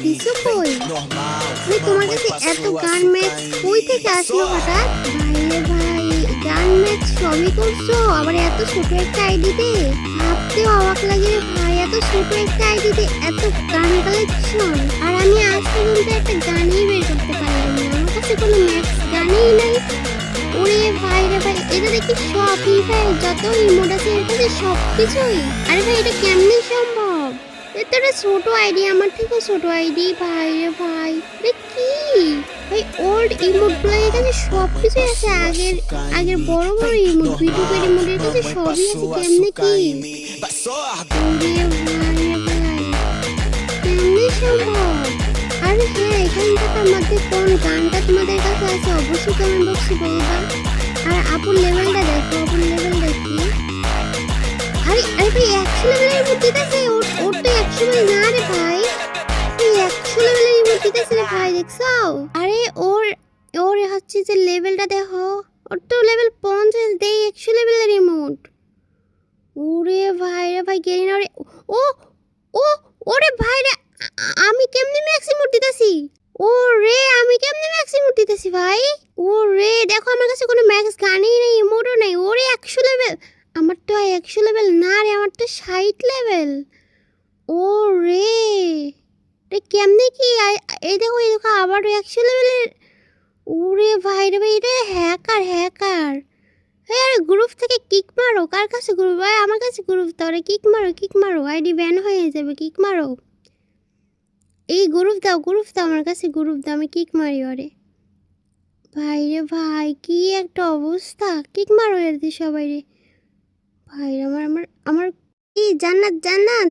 দিছো কই? আমি তোমার কাছে এত গান ম্যাচ কই থেকে আসলো হঠাৎ? ভাইরে ভাই, গান ম্যাচ সবই করছো, আবার এত ছোট একটা আইডিতে। ভাবতেও অবাক লাগে রে ভাই, এত ছোট একটা আইডিতে এত গান কালেকশন। আর আমি আজ পর্যন্ত একটা গানই বের করতে পারলাম না, আমার কাছে কোনো ম্যাক্স গানই নাই। ওরে ভাই রে ভাই, এটা দেখি সব ফ্রি ফায়ার যত ইমোট আছে এর কাছে সবকিছুই। আরে ভাই, এটা কেমনে সম্ভব? এটা একটা ছোট আইডি, আমার থেকেও ছোট আইডি। ভাই রে ভাই, এটা কি ভাই? ওল্ড ইমোট গুলো এর কাছে সবকিছুই আছে, আগের আগের বড় বড় ইমোট, ভিডিওর ইমোটের কাছে সবই আছে। কেমনে কি? ওরে ভাই রে ভাই, কেমনে সম্ভব? আর হ্যাঁ, এখানটার মধ্যে কোন গানটা তোমাদের কাছে আছে অবশ্যই কমেন্ট বক্সে বলবা। আর আপুর লেভেলটা দেখো, আপুর লেভেল দেখি। আরে আরে ভাই, 100 লেভেলের মধ্যে আছে। ওর তো 100 লেভেল না রে ভাই, তুই 100 লেভেলের মধ্যে আছে রে ভাই, দেখছো? আরে ওর ওর হচ্ছে যে লেভেলটা দেখো, ওর তো লেভেল 50 দেই 100 লেভেলের ইমোট। ওরে ভাই রে ভাই, গেরিনা রে। ও ও ওরে ভাই রে, আমি কেমনে ম্যাক্সিমুট দিতেছি? ও রে, আমি কেমনে ম্যাক্সিমুট দিতেছি ভাই? ও রে, দেখো আমার কাছে কোনো ম্যাক্স গানই নেই, ইমোটও নেই। ওরে 100 লেভেল, আমার তো 100 লেভেল না রে, আমার তো 60 লেভেল। ও রে, এটা কেমনে কি? এই দেখো, এই দেখো, আবারও 100 লেভেলের। ওরে ভাই রে ভাই, এটা হ্যাকার হ্যাকার। হ্যাঁ, আরে গ্রুপ থেকে কিক মারো। কার কাছে গ্রুপ? ভাই আমার কাছে গ্রুপ, তাহলে কিক মারো, কিক মারো, আইডি ব্যান হয়ে যাবে, কিক মারো। এই গ্রুপ দাও, গ্রুপ দাও, আমার কাছে গ্রুপ দাও, আমি কিক মারি ওরে। ভাই রে ভাই, কি একটা অবস্থা! কিক মারো এর দিয়ে সবাই রে। ভাই রে, আমার আমার আমার এই জান্নাত, জান্নাত,